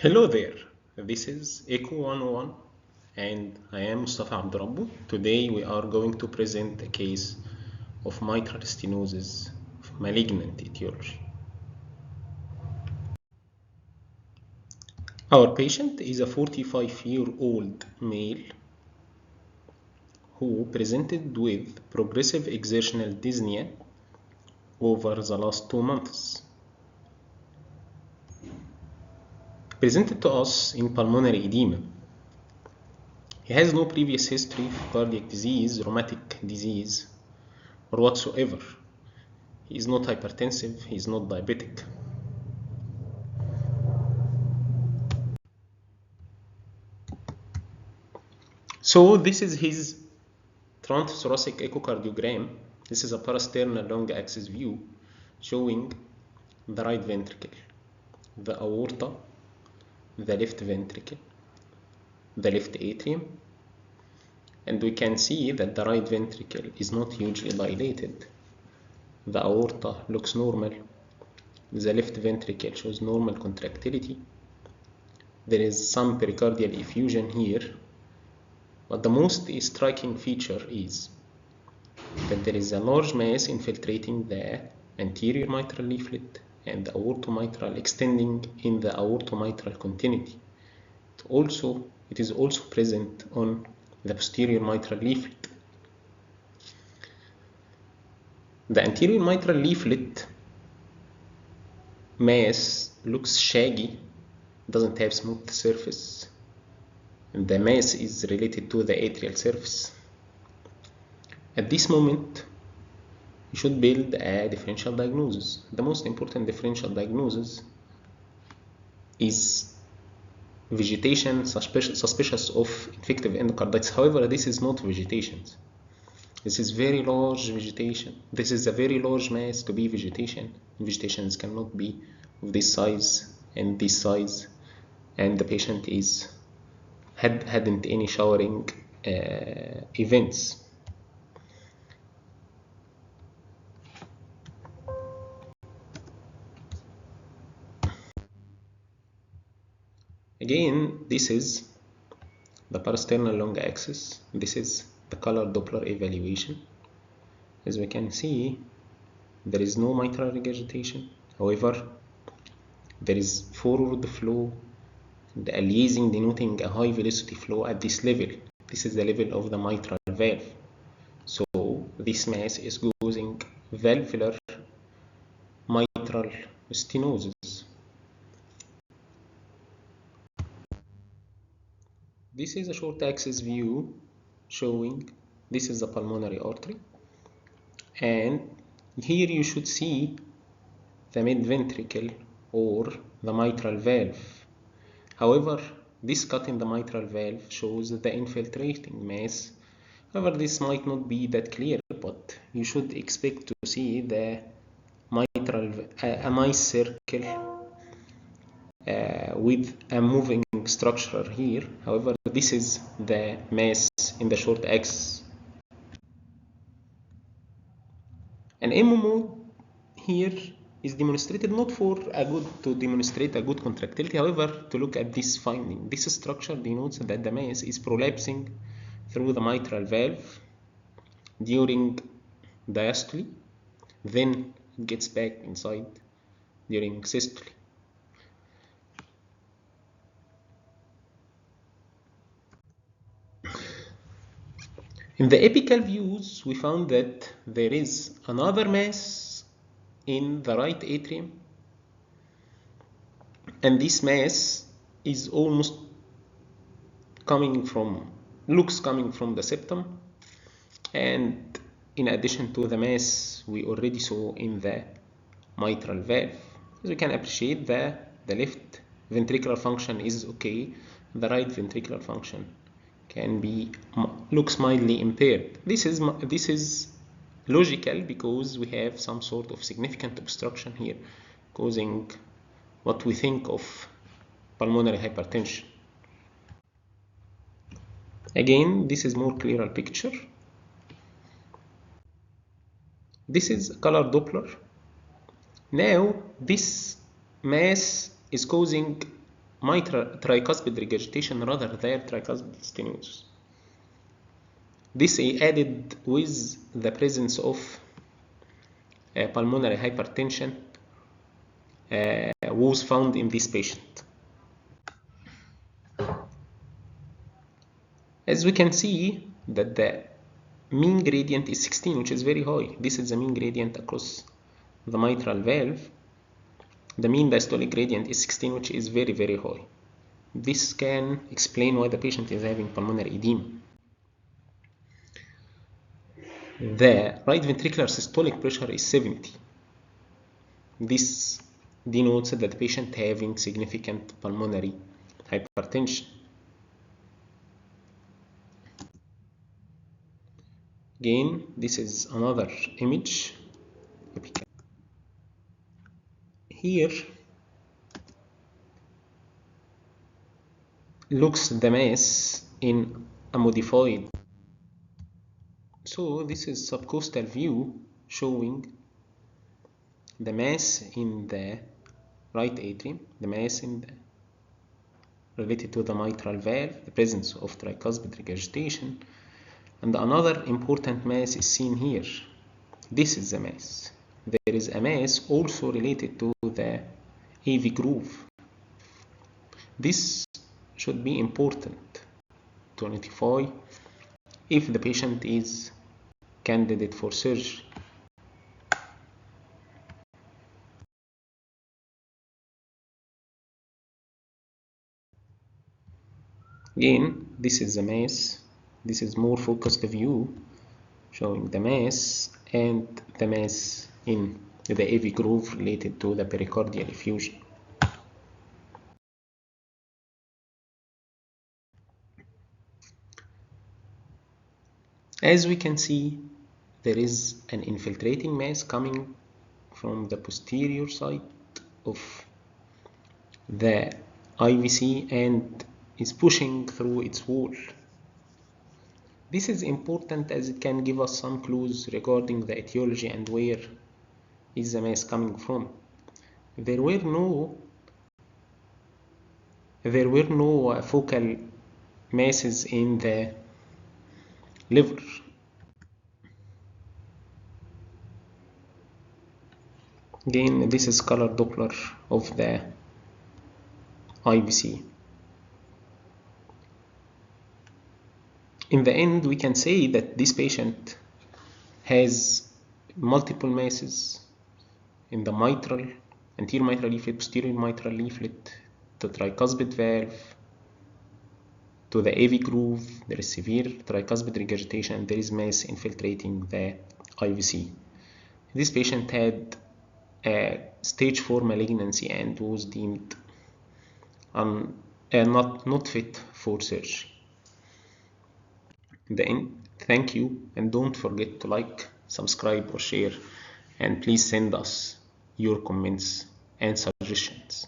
Hello there, this is Echo 101 and I am Mustafa Abdurabbu. Today we are going to present a case of mitral stenosis of malignant etiology. Our patient is a 45-year-old male who presented with progressive exertional dyspnea over the last 2 months. Presented to us in pulmonary edema. He has no previous history of cardiac disease, rheumatic disease, or whatsoever. He is not hypertensive, he is not diabetic. So this is his transthoracic echocardiogram. This is a parasternal long axis view showing the right ventricle, the aorta, the left ventricle, the left atrium, and we can see that the right ventricle is not hugely dilated. The aorta looks normal. The left ventricle shows normal contractility. There is some pericardial effusion here, but the most striking feature is that there is a large mass infiltrating the anterior mitral leaflet and the aortomitral extending in the aortomitral continuity. It is also present on the posterior mitral leaflet. The anterior mitral leaflet mass looks shaggy, doesn't have smooth surface, and the mass is related to the atrial surface. At this moment, you should build a differential diagnosis. The most important differential diagnosis is vegetation suspicious of infective endocarditis. However, this is not vegetation. This is very large vegetation. This is a very large mass to be vegetation. Vegetations cannot be of this size and this size, and the patient hadn't any showering events. Again, this is the parasternal long axis. This is the color Doppler evaluation. As we can see, there is no mitral regurgitation. However, there is forward flow and a leasing denoting a high velocity flow at this level. This is the level of the mitral valve. So this mass is causing valvular mitral stenosis. This is a short axis view showing this is the pulmonary artery, and here you should see the mid ventricle or the mitral valve. However, this cut in the mitral valve shows the infiltrating mass. However, this might not be that clear, but you should expect to see the mitral a nice circle with a moving structure here. However, this is the mass in the short axis. An MMO here is demonstrated not to demonstrate a good contractility, however, to look at this finding. This structure denotes that the mass is prolapsing through the mitral valve during diastole, then it gets back inside during systole. In the apical views, we found that there is another mass in the right atrium, and this mass is almost looks coming from the septum, and in addition to the mass we already saw in the mitral valve. As you can appreciate, the left ventricular function is okay, the right ventricular function looks mildly impaired. This is logical because we have some sort of significant obstruction here causing what we think of pulmonary hypertension. Again, this is more clearer picture. This is a color Doppler. Now this mass is causing mitral tricuspid regurgitation rather than tricuspid stenosis. This added with the presence of pulmonary hypertension was found in this patient. As we can see that the mean gradient is 16, which is very high. This is the mean gradient across the mitral valve. The mean diastolic gradient is 16, which is very, very high. This can explain why the patient is having pulmonary edema. The right ventricular systolic pressure is 70. This denotes that the patient having significant pulmonary hypertension. Again, this is another image. Here looks the mass in a modified. So this is subcostal view showing the mass in the right atrium, the mass in the related to the mitral valve, the presence of tricuspid regurgitation, and another important mass is seen here. This is the mass. There is a mass also related to the AV groove. This should be important to notify if the patient is candidate for surgery. Again, this is the mass. This is more focused view showing the mass and the mass in the AV groove related to the pericardial effusion. As we can see, there is an infiltrating mass coming from the posterior side of the IVC and is pushing through its wall. This is important as it can give us some clues regarding the etiology and where is the mass coming from. There were no focal masses in the liver. Again, this is color Doppler of the IVC. In the end, we can say that this patient has multiple masses in the mitral, anterior mitral leaflet, posterior mitral leaflet, the tricuspid valve, to the AV groove. There is severe tricuspid regurgitation and there is mass infiltrating the IVC. This patient had a stage 4 malignancy and was deemed not fit for surgery. In the end, thank you, and don't forget to like, subscribe or share, and please send us your comments and suggestions.